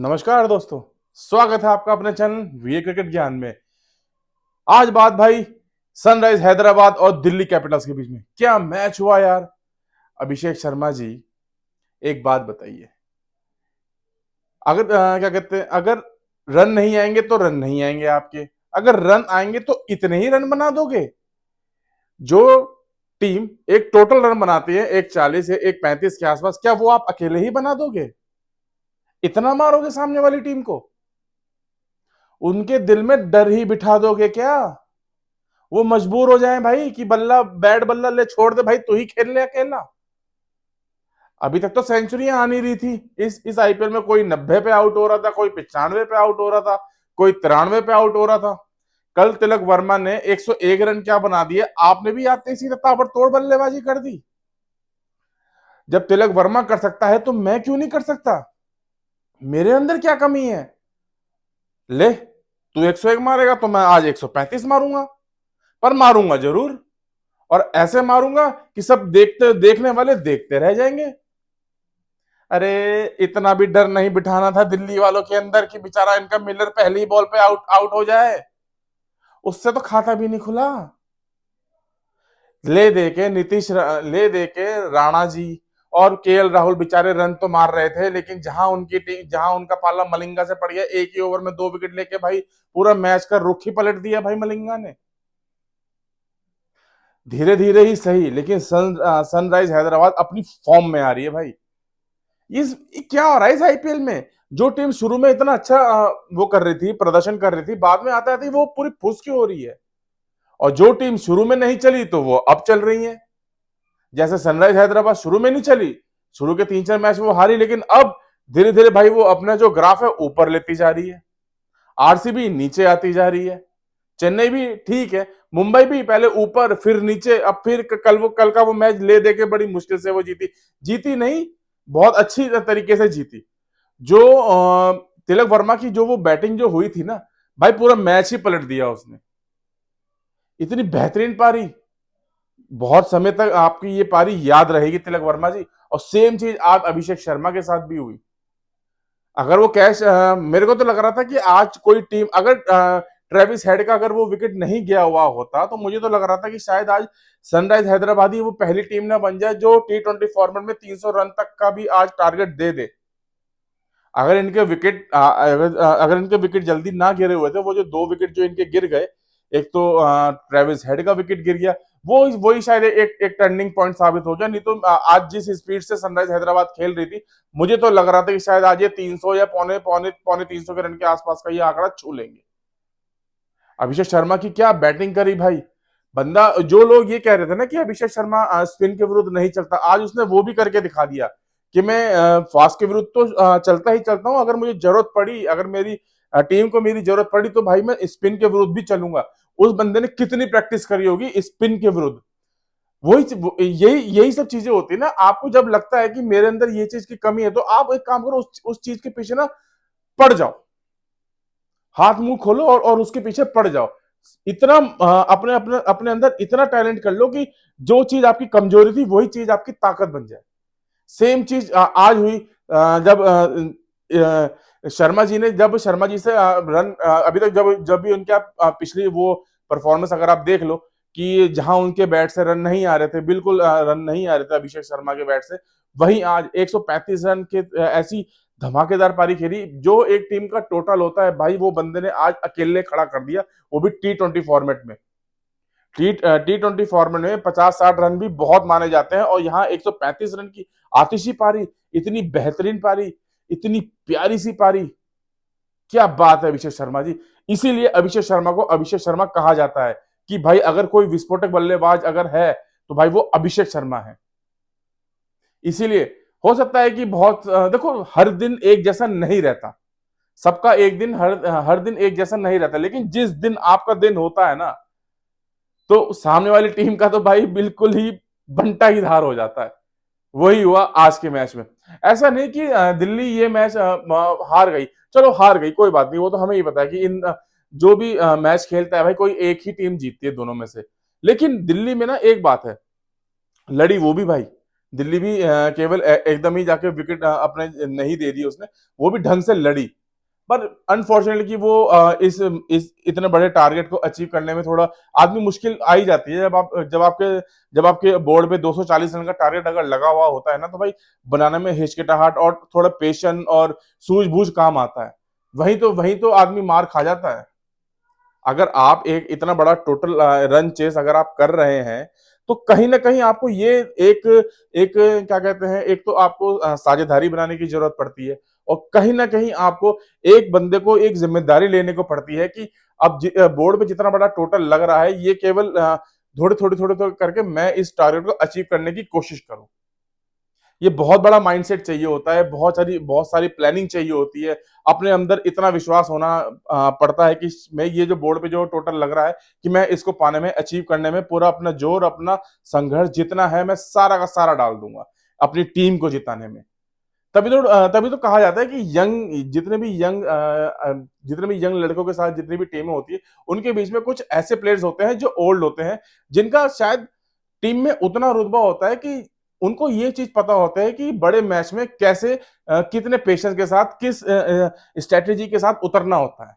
नमस्कार दोस्तों, स्वागत है आपका अपने चैनल वीए क्रिकेट ज्ञान में। आज बात भाई सनराइज हैदराबाद और दिल्ली कैपिटल्स के बीच में क्या मैच हुआ यार। अभिषेक शर्मा जी, एक बात बताइए, अगर क्या कहते हैं, अगर रन नहीं आएंगे तो रन नहीं आएंगे आपके, अगर रन आएंगे तो इतने ही रन बना दोगे। जो टीम एक टोटल रन बनाती है, एक 40 है, एक 35 के आसपास, क्या वो आप अकेले ही बना दोगे? इतना मारोगे सामने वाली टीम को? उनके दिल में डर ही बिठा दोगे क्या? वो मजबूर हो जाए भाई कि बल्ला बैट बल्ला ले छोड़ दे भाई, तू ही खेल ले अकेला। अभी तक तो सेंचुरियां आ नहीं रही थी। इस आईपीएल में कोई 90 पे आउट हो रहा था, कोई 95 पे आउट हो रहा था, कोई 93 पे आउट हो रहा था। कल तिलक वर्मा ने 101 रन क्या बना दिए, आपने भी आते ही ताबड़तोड़ बल्लेबाजी कर दी। जब तिलक वर्मा कर सकता है तो मैं क्यों नहीं कर सकता? मेरे अंदर क्या कमी है? ले, तू 101 मारेगा तो मैं आज 135 मारूंगा, पर मारूंगा जरूर। और ऐसे मारूंगा कि सब देखने वाले देखते रह जाएंगे। अरे, इतना भी डर नहीं बिठाना था दिल्ली वालों के अंदर कि बेचारा इनका मिलर पहली बॉल पे आउट आउट हो जाए। उससे तो खाता भी नहीं खुला। ले दे के राणा जी और केएल राहुल बेचारे रन तो मार रहे थे, लेकिन जहां उनका पाला मलिंगा से पड़ गया, एक ही ओवर में 2 विकेट लेके भाई पूरा मैच का रुख ही पलट दिया भाई मलिंगा ने। धीरे धीरे ही सही, लेकिन सनराइज हैदराबाद अपनी फॉर्म में आ रही है भाई। ये क्या हो रहा है इस आईपीएल में? जो टीम शुरू में इतना अच्छा वो कर रही थी, प्रदर्शन कर रही थी, बाद में आते आते वो पूरी फुस क्यों हो रही है? और जो टीम शुरू में नहीं चली तो वो अब चल रही है। जैसे सनराइज हैदराबाद शुरू में नहीं चली, शुरू के 3-4 मैच वो हारी, लेकिन अब धीरे धीरे भाई वो अपना जो ग्राफ है ऊपर लेती जा रही है। आरसीबी नीचे आती जा रही है। चेन्नई भी ठीक है, मुंबई भी पहले ऊपर फिर नीचे, अब फिर कल का वो मैच ले दे के बड़ी मुश्किल से वो जीती। जीती नहीं, बहुत अच्छी तरीके से जीती। जो तिलक वर्मा की जो वो बैटिंग जो हुई थी ना भाई, पूरा मैच ही पलट दिया उसने। इतनी बेहतरीन पारी, बहुत समय तक आपकी ये पारी याद रहेगी तिलक वर्मा जी। और सेम चीज आज अभिषेक शर्मा के साथ भी हुई। अगर वो मेरे को तो लग रहा था कि आज कोई टीम, अगर ट्रेविस हेड का अगर वो विकेट नहीं गया हुआ होता तो मुझे तो लग रहा था कि शायद आज सनराइज हैदराबाद ही वो पहली टीम ना बन जाए जो T20 फॉर्मेट में 300 रन तक का भी आज टारगेट दे दे। अगर इनके विकेट जल्दी ना गिरे हुए थे, वो जो 2 विकेट जो इनके गिर गए, एक तो ट्रेविस हेड का विकेट गिर गया, वो वही शायद एक टर्निंग पॉइंट साबित हो गया। नहीं तो आज जिस स्पीड से सनराइज हैदराबाद खेल रही थी, मुझे तो लग रहा था कि शायद आज ये 300 या पौने पौने पौने 300 के रन के आसपास का ये आंकड़ा छू लेंगे। अभिषेक शर्मा की क्या बैटिंग करी भाई। बंदा, जो लोग ये कह रहे थे ना कि अभिषेक शर्मा स्पिन के विरुद्ध नहीं चलता, आज उसने वो भी करके दिखा दिया कि मैं फास्ट के विरुद्ध तो चलता ही चलता हूं, अगर मुझे जरूरत पड़ी, अगर मेरी टीम को मेरी जरूरत पड़ी तो भाई मैं स्पिन के विरुद्ध भी चलूंगा। उस बंदे ने कितनी प्रैक्टिस करी होगी स्पिन के विरुद्ध। यही यही सब चीजें होती है ना। आपको जब लगता है कि मेरे अंदर ये चीज की कमी है, तो आप एक काम करो, उस चीज के पीछे ना पड़ जाओ, हाथ मुंह खोलो और उसके पीछे पड़ जाओ। इतना अपने अपने अपने अंदर इतना टैलेंट कर लो कि जो चीज आपकी कमजोरी थी वही चीज आपकी ताकत बन जाए। सेम चीज आज हुई, जब शर्मा जी से रन, अभी तक जब जब भी उनके आप पिछली वो परफॉर्मेंस अगर आप देख लो कि जहां उनके बैट से रन नहीं आ रहे थे, बिल्कुल रन नहीं आ रहे थे अभिषेक शर्मा के बैट से, वहीं आज 135 रन के ऐसी धमाकेदार पारी खेली। जो एक टीम का टोटल होता है भाई, वो बंदे ने आज अकेले खड़ा कर दिया, वो भी T20 फॉर्मेट में। T20 फॉर्मेट में 50-60 रन भी बहुत माने जाते हैं, और यहाँ 135 रन की आतिशी पारी, इतनी बेहतरीन पारी, इतनी प्यारी सी पारी, क्या बात है अभिषेक शर्मा जी। इसीलिए अभिषेक शर्मा को अभिषेक शर्मा कहा जाता है कि भाई अगर कोई विस्फोटक बल्लेबाज अगर है तो भाई वो अभिषेक शर्मा है। इसीलिए हो सकता है कि बहुत देखो, हर दिन एक जैसा नहीं रहता, सबका एक दिन हर दिन एक जैसा नहीं रहता, लेकिन जिस दिन आपका दिन होता है ना, तो सामने वाली टीम का तो भाई बिल्कुल ही बंटा ही धार हो जाता है। वही हुआ आज के मैच में। ऐसा नहीं कि दिल्ली ये मैच हार गई, चलो हार गई कोई बात नहीं, वो तो हमें ही पता है कि इन जो भी मैच खेलता है भाई, कोई एक ही टीम जीतती है दोनों में से। लेकिन दिल्ली में ना एक बात है, लड़ी वो भी भाई, दिल्ली भी केवल एकदम ही जाके विकेट अपने नहीं दे दी उसने, वो भी ढंग से लड़ी। पर अनफॉर्चुनेटली कि वो इस इतने बड़े टारगेट को अचीव करने में थोड़ा आदमी मुश्किल आ ही जाती है। जब आपके बोर्ड पे 240 रन का टारगेट अगर लगा हुआ होता है ना, तो भाई बनाने में हिचकिटाहट और थोड़ा पेशन और सूझबूझ काम आता है। वहीं तो आदमी मार खा जाता है। अगर आप एक इतना बड़ा टोटल रन चेस अगर आप कर रहे हैं, तो कहीं ना कहीं आपको ये एक एक क्या कहते हैं, एक तो आपको साझेदारी बनाने की जरूरत पड़ती है, और कहीं ना कहीं आपको एक बंदे को एक जिम्मेदारी लेने को पड़ती है कि अब बोर्ड पे जितना बड़ा टोटल लग रहा है, ये केवल थोड़े थोड़े करके मैं इस टारगेट को अचीव करने की कोशिश करूं। ये बहुत बड़ा माइंडसेट चाहिए होता है, बहुत सारी प्लानिंग चाहिए होती है। अपने अंदर इतना विश्वास होना पड़ता है कि मैं ये जो बोर्ड पे जो टोटल लग रहा है, कि मैं इसको पाने में, अचीव करने में पूरा अपना जोर, अपना संघर्ष जितना है मैं सारा का सारा डाल दूंगा अपनी टीम को जिताने में। तभी तो कहा जाता है कि जितने भी यंग लड़कों के साथ जितनी भी टीमें होती है, उनके बीच में कुछ ऐसे प्लेयर्स होते हैं जो ओल्ड होते हैं, जिनका शायद टीम में उतना रुतबा होता है कि उनको ये चीज पता होता है कि बड़े मैच में कैसे कितने पेशेंस के साथ, किस स्ट्रेटेजी के साथ उतरना होता है।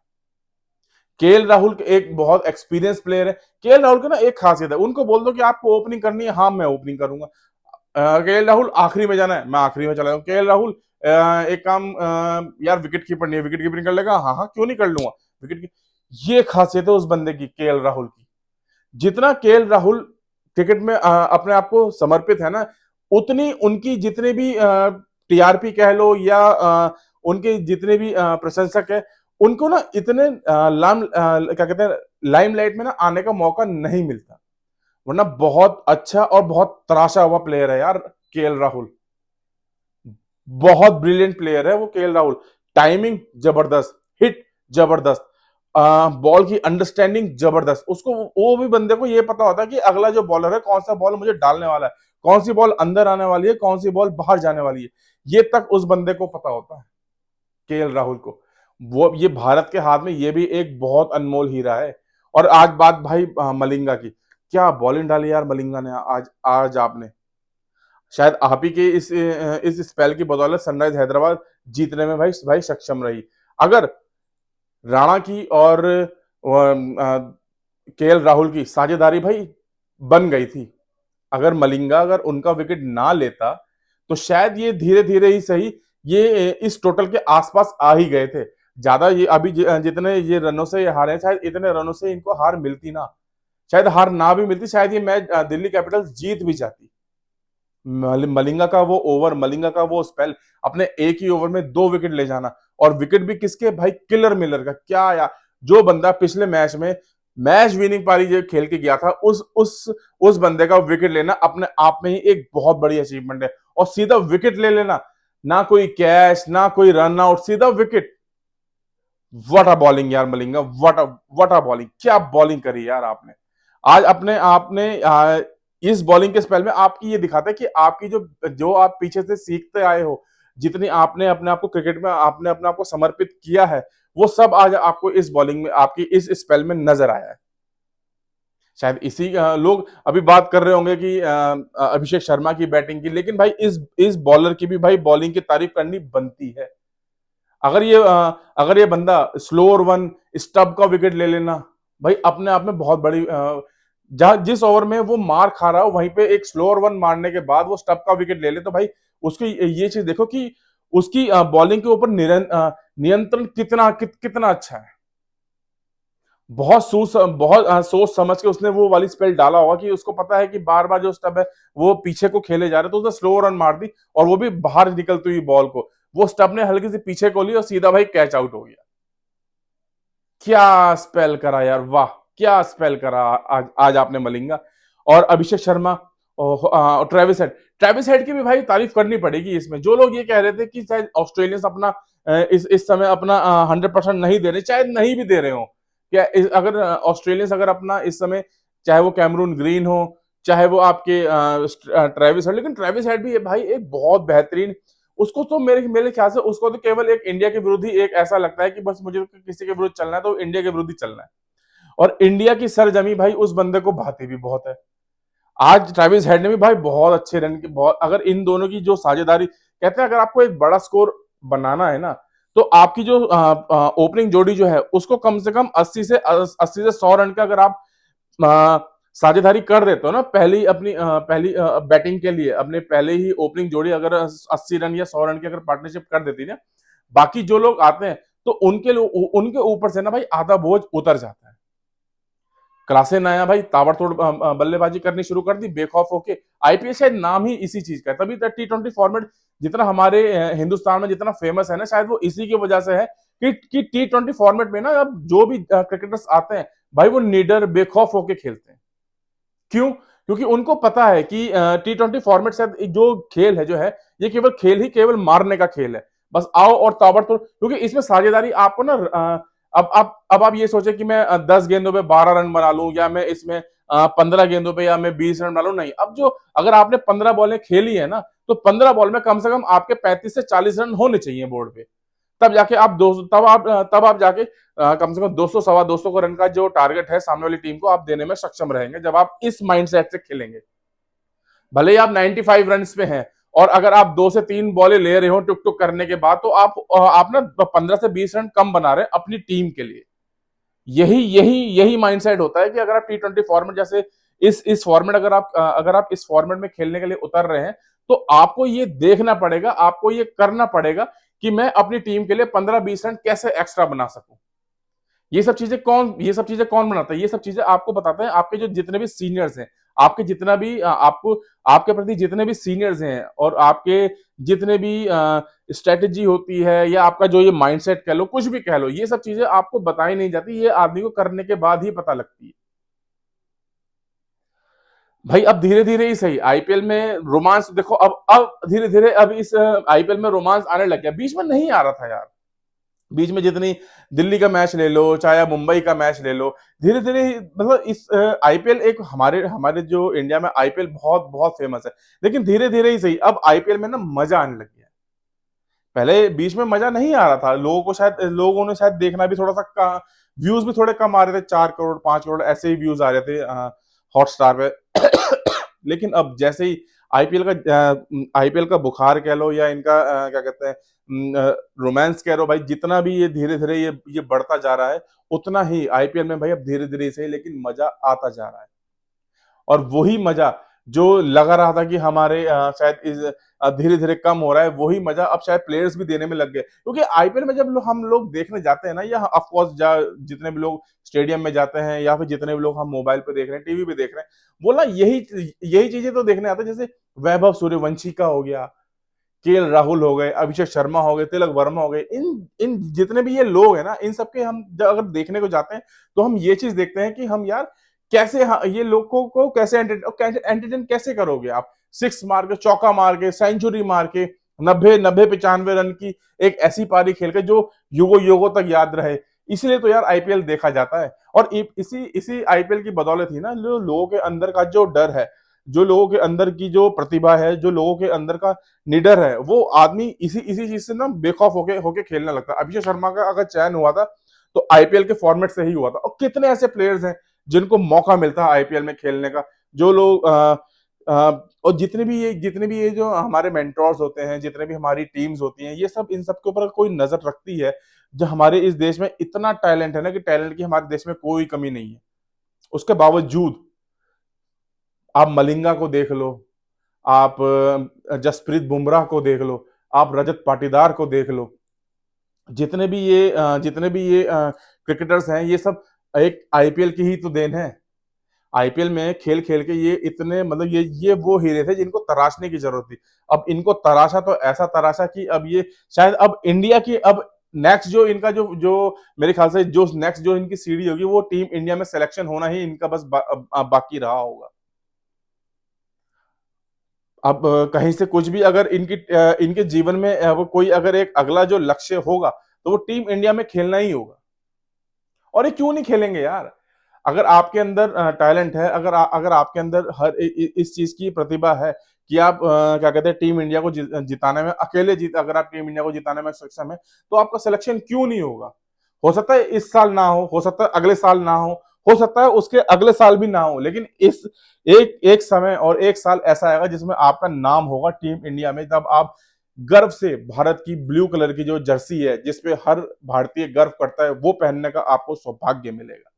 केएल राहुल एक बहुत एक्सपीरियंस प्लेयर है। केएल राहुल की ना एक खासियत है, उनको बोल दो कि आपको ओपनिंग करनी है, हाँ मैं ओपनिंग करूंगा। केएल राहुल आखिरी में जाना है, मैं आखिरी में चला जाऊँ। केएल राहुल एक काम, यार विकेट कीपर नहीं है, विकेट कीपिंग कर लेगा, हाँ हाँ क्यों नहीं कर लूंगा विकेट की। ये खासियत है उस बंदे की, केएल राहुल की। जितना केएल राहुल क्रिकेट में अपने आप को समर्पित है ना, उतनी उनकी जितने भी टीआरपी कह लो, या उनके जितने भी प्रशंसक है, उनको ना इतने क्या कहते हैं, लाइमलाइट में ना आने का मौका नहीं मिलता। वरना बहुत अच्छा और बहुत तराशा हुआ प्लेयर है यार केएल राहुल। बहुत ब्रिलियंट प्लेयर है वो केएल राहुल। टाइमिंग जबरदस्त, हिट जबरदस्त, बॉल की अंडरस्टैंडिंग जबरदस्त। उसको वो भी बंदे को ये पता होता है कि अगला जो बॉलर है कौन सा बॉल मुझे डालने वाला है, कौन सी बॉल अंदर आने वाली है, कौन सी बॉल बाहर जाने वाली है। ये तक उस बंदे को पता होता है, केएल राहुल को। वो ये भारत के हाथ में ये भी एक बहुत अनमोल हीरा है। और आज बात भाई मलिंगा की, क्या बॉलिंग डाली यार मलिंगा ने आज आज आपने। शायद आप ही के इस स्पेल की बदौलत सनराइज हैदराबाद जीतने में भाई भाई सक्षम रही। अगर राणा की और केएल राहुल की साझेदारी भाई बन गई थी, अगर मलिंगा अगर उनका विकेट ना लेता, तो शायद ये धीरे धीरे ही सही, ये इस टोटल के आसपास आ ही गए थे। ज्यादा ये अभी जितने ये रनों से ये हारे हैं, शायद इतने रनों से इनको हार मिलती ना, शायद हार ना भी मिलती, शायद ये मैच दिल्ली कैपिटल्स जीत भी जाती। मलिंगा का वो स्पेल, अपने एक ही ओवर में 2 विकेट ले जाना, और विकेट भी किसके भाई, किलर मिलर का। क्या यार, जो बंदा पिछले मैच में मैच विनिंग पारी जो खेल के गया था, उस बंदे का विकेट लेना अपने आप में ही एक बहुत बड़ी अचीवमेंट है। और सीधा विकेट ले लेना, ना कोई कैच, ना कोई रन आउट, सीधा विकेट। व्हाट अ बॉलिंग यार मलिंगा, व्हाट अ बॉलिंग, क्या बॉलिंग करी यार आपने। आज अपने आपने इस बॉलिंग के स्पेल में आपकी ये दिखाता है कि आपकी जो जो आप पीछे से सीखते आए हो, जितनी आपने अपने आप को क्रिकेट में आपने अपने आप को समर्पित किया है, वो सब आज आपको इस बॉलिंग में, आपकी इस स्पेल में नजर आया है। शायद इसी लोग अभी बात कर रहे होंगे कि अभिषेक शर्मा की बैटिंग की, लेकिन भाई इस बॉलर की भी भाई बॉलिंग की तारीफ करनी बनती है। अगर ये बंदा स्लोअर वन, स्टब का विकेट ले लेना, भाई अपने आप में बहुत बड़ी जहां जिस ओवर में वो मार खा रहा हो, वहीं पे एक स्लोअर वन मारने के बाद वो स्टब का विकेट ले ले, तो भाई उसकी ये चीज देखो कि उसकी बॉलिंग के ऊपर नियंत्रण कितना अच्छा है। बहुत सोच समझ के उसने वो वाली स्पेल डाला होगा, कि उसको पता है कि बार बार जो स्टब है वो पीछे को खेले जा रहे, तो उसने स्लो रन मार दी, और वो भी बाहर निकलती हुई बॉल को वो स्टब ने हल्की से पीछे को ली, और सीधा भाई कैच आउट हो गया। क्या स्पेल करा यार, वाह, क्या स्पेल करा आज आपने मलिंगा। और अभिषेक शर्मा और ट्रेविस हेड की भी भाई तारीफ करनी पड़ेगी इसमें। जो लोग ये कह रहे थे कि शायद ऑस्ट्रेलियंस अपना इस समय अपना 100% नहीं दे रहे, शायद नहीं भी दे रहे हो। क्या अगर ऑस्ट्रेलियंस अगर अपना इस समय, चाहे वो कैमरून ग्रीन हो, चाहे वो आपके ट्रेविस हेड, लेकिन ट्रेविस हेड भी भाई एक बहुत बेहतरीन, उसको तो मेरे मेरे ख्याल से उसको तो केवल एक इंडिया के विरुद्ध ही एक ऐसा लगता है कि बस मुझे किसी के विरुद्ध चलना है तो इंडिया के विरुद्ध ही चलना है। और इंडिया की सरजमी भाई उस बंदे को भाती भी बहुत है। आज ट्रेविस हेड ने भी भाई बहुत अच्छे रन के, बहुत, अगर इन दोनों की जो साझेदारी, कहते हैं अगर आपको एक बड़ा स्कोर बनाना है ना, तो आपकी जो ओपनिंग जोड़ी जो है उसको कम से कम 80 से 100 रन का अगर आप अ, साझेदारी कर देते हो ना, पहली अपनी पहली बैटिंग के लिए अपने पहले ही ओपनिंग जोड़ी अगर 80 रन या 100 रन की अगर पार्टनरशिप कर देती है, बाकी जो लोग आते हैं तो उनके ऊपर से ना भाई आधा बोझ उतर जाता है। क्लासेन आया भाई, ताबड़तोड़ बल्लेबाजी करनी शुरू कर दी बेखौफ होके। आईपीएल शायद नाम ही इसी चीज का है, तभी तक T20 फॉर्मेट जितना हमारे हिंदुस्तान में जितना फेमस है ना, शायद वो इसी की वजह से है कि T20 फॉर्मेट में ना अब जो भी क्रिकेटर्स आते हैं भाई, वो निडर बेखौफ होके खेलते हैं। क्यों? क्योंकि उनको पता है कि T20 फॉर्मेट से जो खेल है जो है, ये केवल खेल ही केवल मारने का खेल है। बस आओ और ताबड़तोड़, क्योंकि इसमें साझेदारी आपको ना अब आप ये सोचे कि मैं 10 गेंदों पे 12 रन बना लूं, या मैं इसमें 15 गेंदों पे या मैं 20 रन बना लूं, नहीं। अब जो अगर आपने 15 बॉलें खेली है ना, तो 15 बॉल में कम से कम आपके 35 से 40 रन होने चाहिए बोर्ड पे। तब जाके आप दो तब आप जाके कम से कम 200 सवा 200 को रन का जो टारगेट है सामने वाली टीम को आप देने में सक्षम रहेंगे, जब आप इस माइंडसेट से खेलेंगे। भले ही आप 95 रन पे हैं, और अगर आप 2 से 3 बॉलें ले रहे हो टुक टुक करने के बाद, तो आप ना 15 से 20 रन कम बना रहे हैं अपनी टीम के लिए। यही यही यही माइंडसेट होता है कि अगर आप T20 फॉर्मेट जैसे इस फॉर्मेट अगर आप इस फॉर्मेट में खेलने के लिए उतर रहे हैं, तो आपको ये देखना पड़ेगा, आपको ये करना पड़ेगा कि मैं अपनी टीम के लिए 15-20 रन कैसे एक्स्ट्रा बना सकूं। ये सब चीजें कौन बनाता है? ये सब चीजें आपको बताते हैं आपके जो जितने भी सीनियर्स हैं, आपके जितना भी आपको आपके प्रति जितने भी सीनियर्स हैं, और आपके जितने भी स्ट्रेटेजी होती है, या आपका जो ये माइंडसेट कह लो, कुछ भी कह लो, ये सब चीजें आपको बताई नहीं जाती, ये आदमी को करने के बाद ही पता लगती है। भाई अब धीरे धीरे ही सही आईपीएल में रोमांस देखो, अब धीरे धीरे अब इस आईपीएल में रोमांस आने लग गया, बीच में नहीं आ रहा था यार। बीच में जितनी दिल्ली का मैच ले लो, चाहे मुंबई का मैच ले लो, धीरे धीरे मतलब इस आईपीएल एक हमारे हमारे जो इंडिया में आईपीएल बहुत बहुत फेमस है, लेकिन धीरे धीरे ही सही अब आईपीएल में ना मजा आने लग गया। पहले बीच में मजा नहीं आ रहा था, लोगों ने शायद देखना भी थोड़ा सा, व्यूज भी थोड़े कम आ रहे थे, 4 करोड़ 5 करोड़ ऐसे ही व्यूज आ रहे थे हॉटस्टार पे। लेकिन अब जैसे ही आईपीएल का बुखार कह लो, या इनका क्या कहते हैं रोमांस कह लो भाई, जितना भी ये धीरे धीरे ये बढ़ता जा रहा है, उतना ही आईपीएल में भाई अब धीरे धीरे से लेकिन मजा आता जा रहा है। और वही मजा जो लगा रहा था कि हमारे शायद इस धीरे धीरे कम हो रहा है, वही मजा अब शायद प्लेयर्स भी देने में लग गए, क्योंकि आईपीएल में जब हम लोग देखने जाते हैं ना, या ऑफ कोर्स जितने भी लोग स्टेडियम में जाते हैं, या फिर जितने भी लोग हम मोबाइल पे देख रहे हैं, टीवी पे देख रहे हैं, वो ना यही यही चीजें तो देखने आते हैं, जैसे वैभव सूर्यवंशी का हो गया, केएल राहुल हो गए, अभिषेक शर्मा हो गए, तिलक वर्मा हो गए, इन इन जितने भी ये लोग हैं ना, इन सबके हम जब अगर देखने को जाते हैं, तो हम ये चीज देखते हैं कि हम यार कैसे, ये लोगों को कैसे एंटरटेन कैसे करोगे आप? सिक्स मार के, चौका मार के, सेंचुरी मार के, 90 90 95 रन की एक ऐसी पारी खेल के जो युगों युगों तक याद रहे। इसलिए तो यार आईपीएल देखा जाता है। और इसी इसी आईपीएल की बदौलत ही ना, जो लोगों के अंदर का जो डर है, जो लोगों के अंदर की जो प्रतिभा है, जो लोगों के अंदर का निडर है, वो आदमी इसी इसी चीज से ना बेखौफ होके होके खेलने लगता है। अभिषेक शर्मा का अगर चयन हुआ था, तो आईपीएल के फॉर्मेट से ही हुआ था। और कितने ऐसे प्लेयर्स हैं जिनको मौका मिलता है आईपीएल में खेलने का, जो लोग और जितने भी ये जो हमारे मेंटोर्स होते हैं, जितने भी हमारी टीम्स होती हैं, ये सब इन सब के ऊपर कोई नजर रखती है। जो हमारे इस देश में इतना टैलेंट है ना, कि टैलेंट की हमारे देश में कोई कमी नहीं है, उसके बावजूद आप मलिंगा को देख लो, आप जसप्रीत बुमराह को देख लो, आप रजत पाटीदार को देख लो, जितने भी ये क्रिकेटर्स हैं, ये सब एक आईपीएल की ही तो देन है। आईपीएल में खेल खेल के ये इतने मतलब ये वो हीरे थे जिनको तराशने की जरूरत थी। अब इनको तराशा तो ऐसा तराशा कि अब ये शायद अब इंडिया की अब नेक्स्ट जो इनका जो जो मेरे ख्याल से जो नेक्स्ट जो इनकी सीढ़ी होगी, वो टीम इंडिया में सिलेक्शन होना ही इनका बस बाकी रहा होगा। अब कहीं से कुछ भी अगर इनके जीवन में वो कोई अगर एक अगला जो लक्ष्य होगा, तो वो टीम इंडिया में खेलना ही होगा। और ये क्यों नहीं खेलेंगे यार? अगर आपके अंदर टैलेंट है, अगर आपके अंदर इस चीज की प्रतिभा है कि आप क्या कहते हैं टीम इंडिया को जिताने में अगर आप टीम इंडिया को जिताने में सक्षम है, तो आपका सिलेक्शन क्यों नहीं होगा? हो सकता है इस साल ना हो सकता है अगले साल ना हो सकता है उसके अगले साल भी ना हो, लेकिन इस एक एक समय और एक साल ऐसा आएगा जिसमें आपका नाम होगा टीम इंडिया में, तब आप गर्व से भारत की ब्लू कलर की जो जर्सी है जिसपे हर भारतीय गर्व करता है, वो पहनने का आपको सौभाग्य मिलेगा।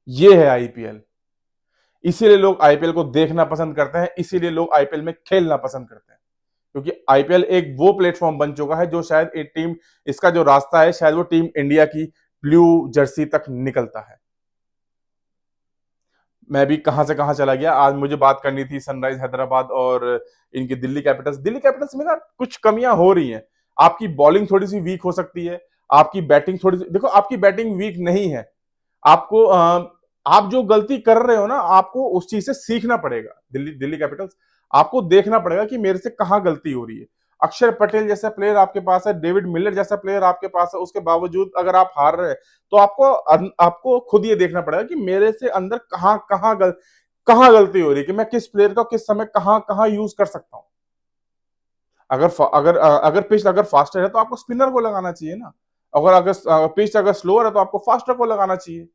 ये है आईपीएल। इसीलिए लोग आईपीएल को देखना पसंद करते हैं, इसीलिए लोग आईपीएल में खेलना पसंद करते हैं, क्योंकि आईपीएल एक वो प्लेटफॉर्म बन चुका है जो शायद एक टीम, इसका जो रास्ता है शायद वो टीम इंडिया की ब्लू जर्सी तक निकलता है। मैं भी कहां से कहां चला गया। आज मुझे बात करनी थी सनराइज हैदराबाद और इनकी दिल्ली कैपिटल्स। दिल्ली कैपिटल्स में ना कुछ कमियां हो रही हैं। आपकी बॉलिंग थोड़ी सी वीक हो सकती है, आपकी बैटिंग थोड़ी सी, देखो आपकी बैटिंग वीक नहीं है, आपको आप जो गलती कर रहे हो ना, आपको उस चीज से सीखना पड़ेगा। दिल्ली दिल्ली कैपिटल्स, आपको देखना पड़ेगा कि मेरे से कहां गलती हो रही है। अक्षर पटेल जैसा प्लेयर आपके पास है, डेविड मिलर जैसा प्लेयर आपके पास है, उसके बावजूद अगर आप हार रहे हैं तो आपको खुद ये देखना पड़ेगा कि मेरे से अंदर कहां गलती हो रही है, कि मैं किस प्लेयर का किस समय कहां कहां यूज कर सकता हूं। अगर पिच अगर फास्टर है तो आपको स्पिनर को लगाना चाहिए ना। अगर पिच अगर स्लोअर है तो आपको फास्टर को लगाना चाहिए।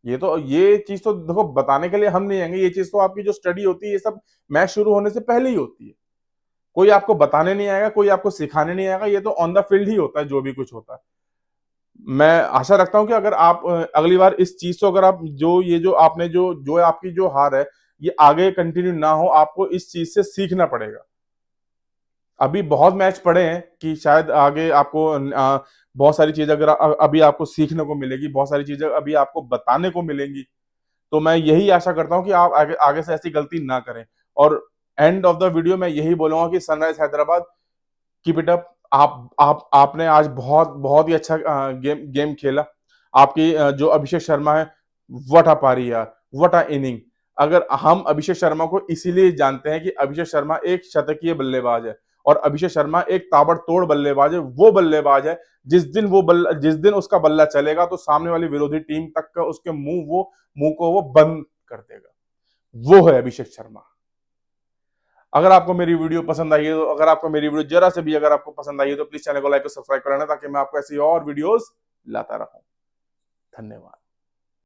ये चीज तो देखो बताने के लिए हम नहीं आएंगे, ये चीज तो आपकी जो स्टडी होती है ये सब मैच शुरू होने से पहले ही होती है। कोई आपको बताने नहीं आएगा, कोई आपको सिखाने नहीं आएगा, ये तो ऑन द फील्ड ही होता है जो भी कुछ होता है। मैं आशा रखता हूं कि अगर आप अगली बार इस चीज को, अगर आप जो ये जो आपने जो आपकी जो हार है ये आगे कंटिन्यू ना हो, आपको इस चीज से सीखना पड़ेगा। अभी बहुत मैच पड़े हैं कि शायद आगे आपको बहुत सारी चीजें अगर अभी आपको सीखने को मिलेगी, बहुत सारी चीजें अभी आपको बताने को मिलेंगी। तो मैं यही आशा करता हूं कि आप आगे आगे से ऐसी गलती ना करें। और एंड ऑफ द वीडियो मैं यही बोलूंगा कि sunrise Hyderabad, keep it up. आपने आज बहुत बहुत ही अच्छा गेम खेला। आपकी जो अभिषेक शर्मा है, व्हाट अ पारी यार, व्हाट अ इनिंग। अगर हम अभिषेक शर्मा को इसीलिए जानते हैं कि अभिषेक शर्मा एक शतकीय बल्लेबाज है, और अभिषेक शर्मा एक ताबड़तोड़ बल्लेबाज है। वो बल्लेबाज है जिस दिन उसका बल्ला चलेगा तो सामने वाली विरोधी टीम तक का उसके मुंह को वो बंद कर देगा। वो है अभिषेक शर्मा। अगर आपको मेरी वीडियो पसंद आई है, तो अगर आपको मेरी वीडियो जरा से भी अगर आपको पसंद आई है तो प्लीज चैनल को लाइक और सब्सक्राइब कराना, ताकि मैं आपको ऐसी और वीडियोस लाता रहूं। धन्यवाद।